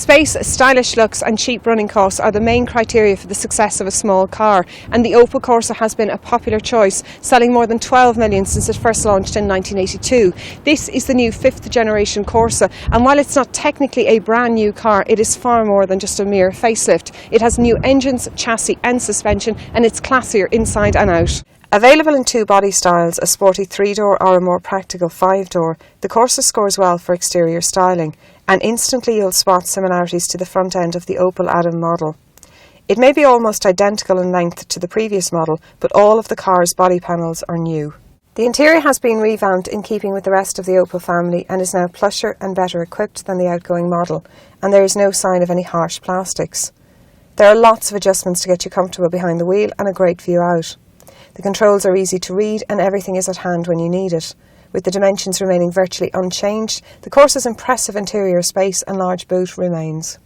Space, stylish looks and cheap running costs are the main criteria for the success of a small car, and the Opel Corsa has been a popular choice, selling more than 12 million since it first launched in 1982. This is the new 5th generation Corsa, and while it's not technically a brand new car, it is far more than just a mere facelift. It has new engines, chassis and suspension, and it's classier inside and out. Available in 2 body styles, a sporty 3-door or a more practical 5-door, the Corsa scores well for exterior styling, and instantly you'll spot similarities to the front end of the Opel Adam model. It may be almost identical in length to the previous model, but all of the car's body panels are new. The interior has been revamped in keeping with the rest of the Opel family and is now plusher and better equipped than the outgoing model, and there is no sign of any harsh plastics. There are lots of adjustments to get you comfortable behind the wheel and a great view out. The controls are easy to read and everything is at hand when you need it. With the dimensions remaining virtually unchanged, the Corsa's impressive interior space and large boot remains.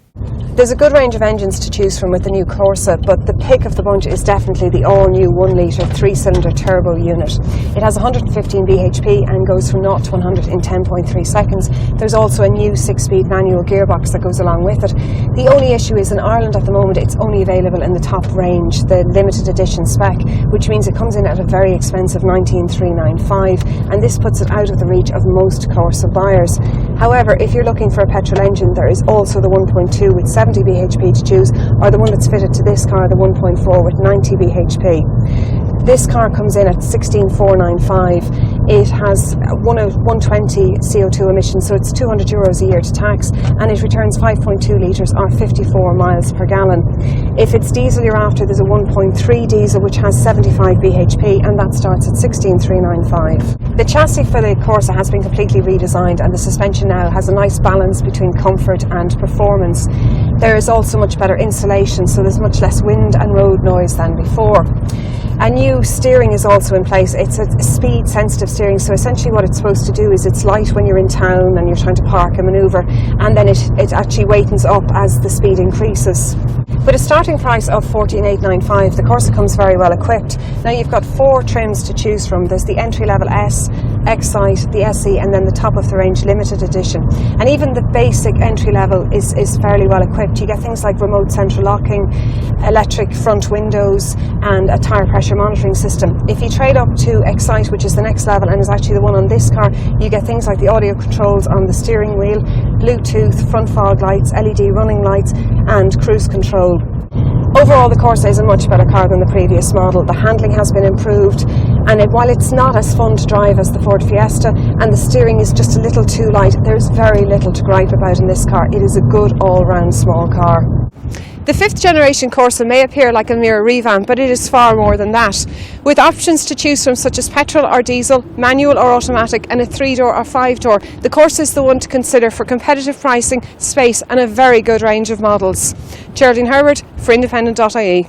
There's a good range of engines to choose from with the new Corsa, but the pick of the bunch is definitely the all-new 1-litre 3-cylinder turbo unit. It has 115 bhp and goes from 0 to 100 in 10.3 seconds. There's also a new 6-speed manual gearbox that goes along with it. The only issue is in Ireland at the moment it's only available in the top range, the limited edition spec, which means it comes in at a very expensive $19,395, and this puts it out of the reach of most Corsa buyers. However, if you're looking for a petrol engine, there is also the 1.2 with 70 bhp to choose, or the one that's fitted to this car, the 1.4 with 90 bhp. This car comes in at $16,495. It has 120 CO2 emissions, so it's €200 a year to tax, and it returns 5.2 litres or 54 miles per gallon. If it's diesel you're after, there's a 1.3 diesel which has 75 bhp, and that starts at $16,395. The chassis for the Corsa has been completely redesigned, and the suspension now has a nice balance between comfort and performance. There is also much better insulation, so there's much less wind and road noise than before. A new steering is also in place. It's a speed sensitive steering, so essentially what it's supposed to do is it's light when you're in town and you're trying to park and manoeuvre, and then it actually wakens up as the speed increases. With a starting price of $14,895, the Corsa comes very well equipped. Now you've got 4 trims to choose from. There's the entry-level S, Excite, the SE, and then the top-of-the-range limited edition. And even the basic entry-level is fairly well equipped. You get things like remote central locking, electric front windows, and a tyre pressure monitoring system. If you trade up to Excite, which is the next level and is actually the one on this car, you get things like the audio controls on the steering wheel, Bluetooth, front fog lights, LED running lights, and cruise control. Overall, the Corsa is a much better car than the previous model. The handling has been improved, and while it's not as fun to drive as the Ford Fiesta and the steering is just a little too light, there's very little to gripe about in this car. It is a good all-round small car. The 5th generation Corsa may appear like a mere revamp, but it is far more than that. With options to choose from such as petrol or diesel, manual or automatic, and a 3-door or 5-door, the Corsa is the one to consider for competitive pricing, space and a very good range of models. Geraldine Herbert for Independent.ie.